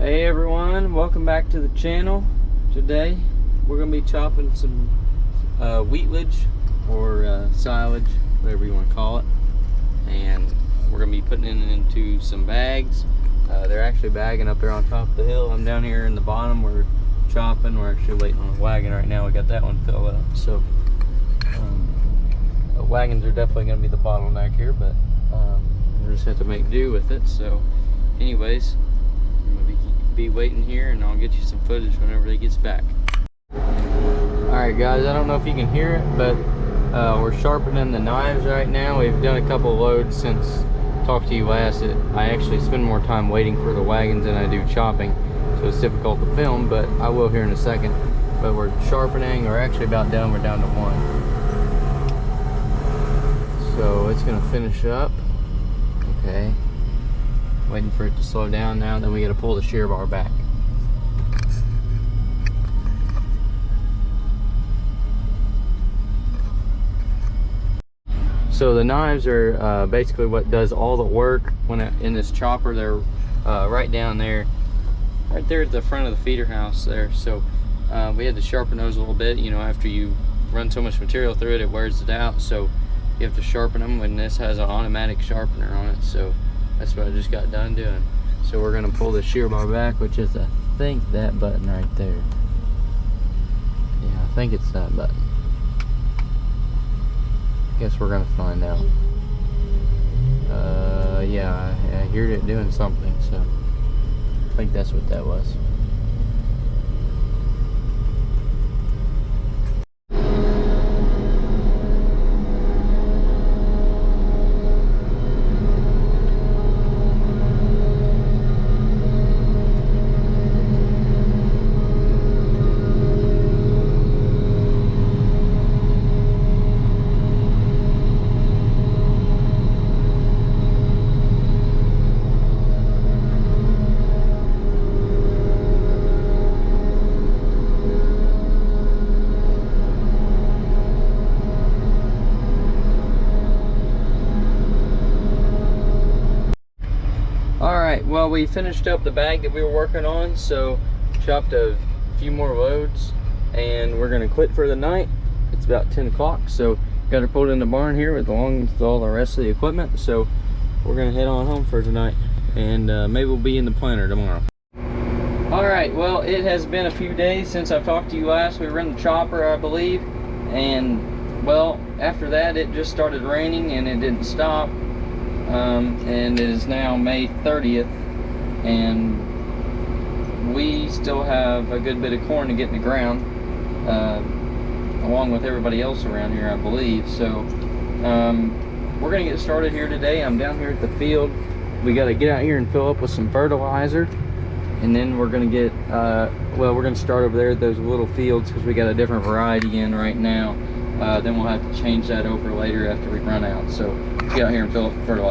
Hey everyone, welcome back to the channel. Today we're going to be chopping some wheatlage or silage, whatever you want to call it, and we're going to be putting it into some bags. They're actually bagging up there on top of the hill. I'm down here in the bottom. We're chopping. We're actually waiting on a wagon right now. We got that one filled up, so wagons are definitely going to be the bottleneck here, but we just have to make do with it. So anyways, I'm going to be waiting here, and I'll get you some footage whenever he gets back. Alright guys, I don't know if you can hear it, but we're sharpening the knives right now. We've done a couple of loads since I talked to you last. I actually spend more time waiting for the wagons than I do chopping, so it's difficult to film, but I will here in a second. But we're sharpening. We're actually about done. We're down to one. So it's going to finish up. Okay. Waiting for it to slow down now, then we got to pull the shear bar back. So the knives are basically what does all the work when in this chopper. They're right down there, right there at the front of the feeder house there. So we had to sharpen those a little bit. You know, after you run so much material through it, it wears it out. So you have to sharpen them, and this has an automatic sharpener on it. So that's what I just got done doing. So we're gonna pull the shear bar back, which is, I think, that button right there. Yeah, I think it's that button. Guess we're gonna find out. Yeah, I heard it doing something, so I think that's what that was. Alright, well, we finished up the bag that we were working on, so chopped a few more loads, and we're going to quit for the night. It's about 10 o'clock, so got her pulled in the barn here along with all the rest of the equipment, so we're going to head on home for tonight, and maybe we'll be in the planter tomorrow. Alright, well, it has been a few days since I've talked to you last. We ran the chopper, I believe, and, well, after that it just started raining and it didn't stop. And it is now May 30th, and we still have a good bit of corn to get in the ground, along with everybody else around here, I believe. So we're gonna get started here today. I'm down here at the field. We got to get out here and fill up with some fertilizer, and then we're gonna get well, we're gonna start over there at those little fields because we got a different variety in right now. Then we'll have to change that over later after we run out. So let's get out here and fill up the fertilizer.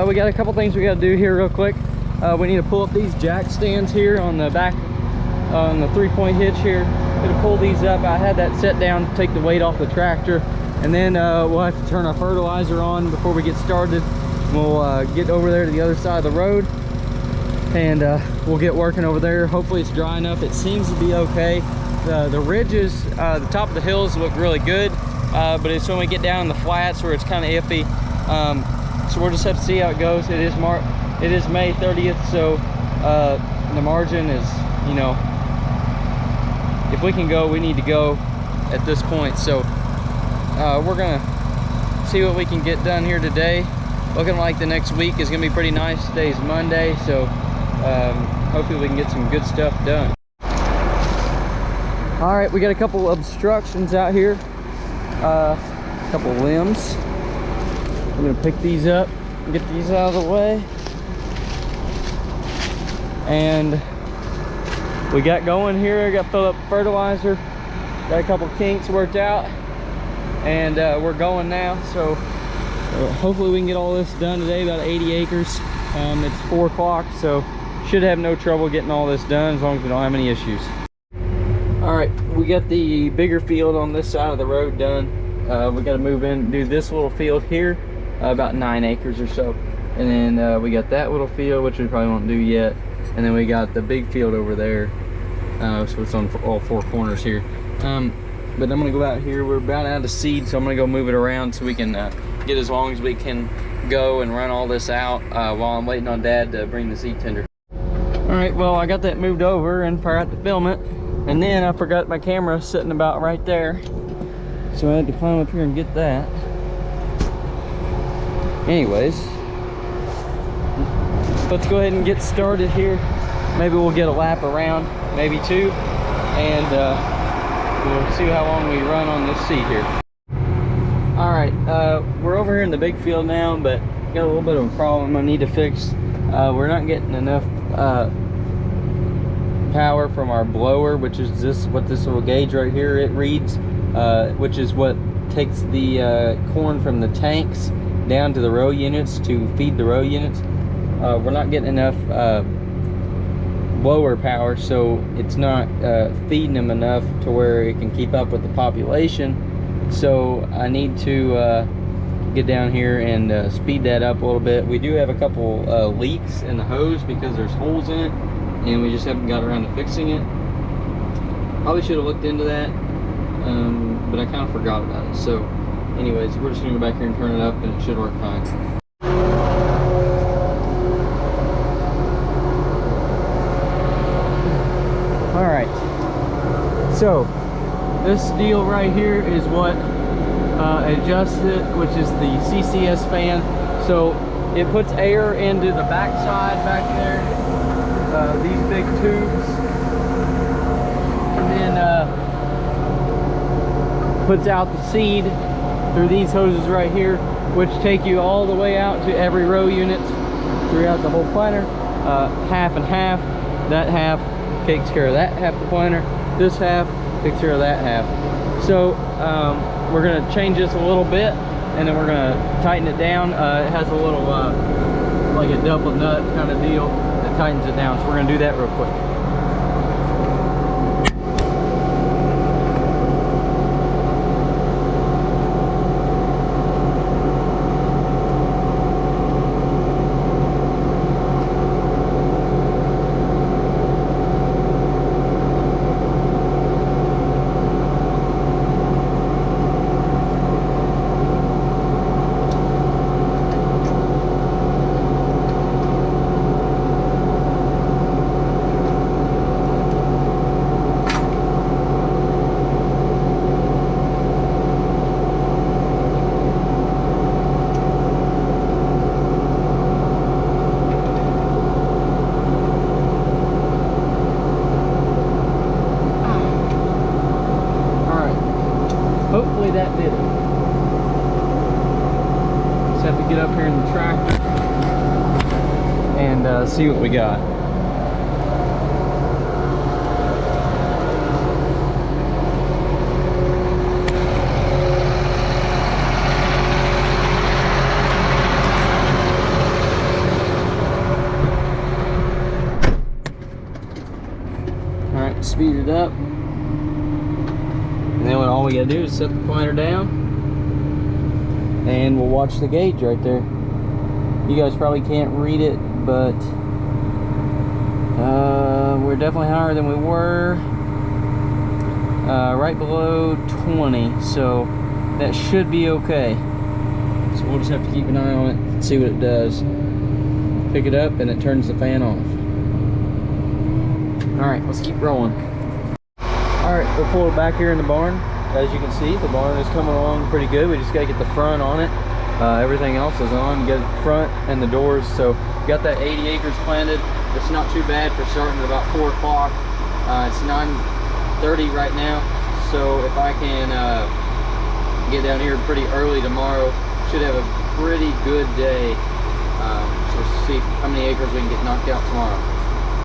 we got a couple things we got to do here real quick. We need to pull up these jack stands here on the back, on the 3-point hitch here. Gonna pull these up. I had that set down to take the weight off the tractor, and then we'll have to turn our fertilizer on before we get started. We'll get over there to the other side of the road, and we'll get working over there. Hopefully it's dry enough. It seems to be okay. The ridges, the top of the hills look really good, but it's when we get down in the flats where it's kind of iffy. So we'll just have to see how it goes. It is May 30th, so the margin is, you know, if we can go, we need to go at this point. So we're gonna see what we can get done here today. Looking like the next week is gonna be pretty nice. Today's Monday, so hopefully we can get some good stuff done. All right, we got a couple obstructions out here, a couple limbs. I'm gonna pick these up and get these out of the way. And we got going here, got filled up fertilizer, got a couple kinks worked out, and we're going now. So hopefully we can get all this done today, about 80 acres. It's 4 o'clock, so should have no trouble getting all this done as long as we don't have any issues. All right, we got the bigger field on this side of the road done. We got to move in, do this little field here, about 9 acres or so. And then we got that little field, which we probably won't do yet. And then we got the big field over there. So it's on all 4 corners here. But I'm gonna go out here. We're about out of seed, so I'm gonna go move it around so we can get as long as we can go and run all this out while I'm waiting on Dad to bring the seed tender. All right, well, I got that moved over and forgot to film it. And then I forgot my camera sitting about right there. So I had to climb up here and get that. Anyways, let's go ahead and get started here. Maybe we'll get a lap around, maybe 2, and we'll see how long we run on this seed here. All right, we're over here in the big field now, but got a little bit of a problem I need to fix. We're not getting enough power from our blower, which is what this little gauge right here it reads, which is what takes the corn from the tanks down to the row units to feed the row units. We're not getting enough blower power, so it's not feeding them enough to where it can keep up with the population. So I need to get down here and speed that up a little bit. We do have a couple leaks in the hose because there's holes in it, and we just haven't got around to fixing it. Probably should have looked into that, but I kind of forgot about it. So anyways, we're just gonna go back here and turn it up, and it should work fine. All right, so this deal right here is what adjusts it, which is the CCS fan. So it puts air into the back side back there, these big tubes, and then puts out the seed through these hoses right here, which take you all the way out to every row unit throughout the whole planter. Half and half. That half takes care of that half the planter. This half takes care of that half. So we're going to change this a little bit, and then we're going to tighten it down. It has a little like a double nut kind of deal that tightens it down. So we're going to do that real quick. Hopefully that did it. Just have to get up here in the tractor and see what we got. all you gotta do is set the pointer down and we'll watch the gauge right there. You guys probably can't read it, but we're definitely higher than we were. Right below 20, so that should be okay. So we'll just have to keep an eye on it and see what it does. Pick it up and it turns the fan off. Alright, let's keep rolling. Alright, we'll pull it back here in the barn. As you can see, the barn is coming along pretty good. We just got to get the front on it. Everything else is on. You got the front and the doors. So got that 80 acres planted. It's not too bad for starting at about 4 o'clock. It's 9:30 right now. So if I can get down here pretty early tomorrow, should have a pretty good day. So see how many acres we can get knocked out tomorrow.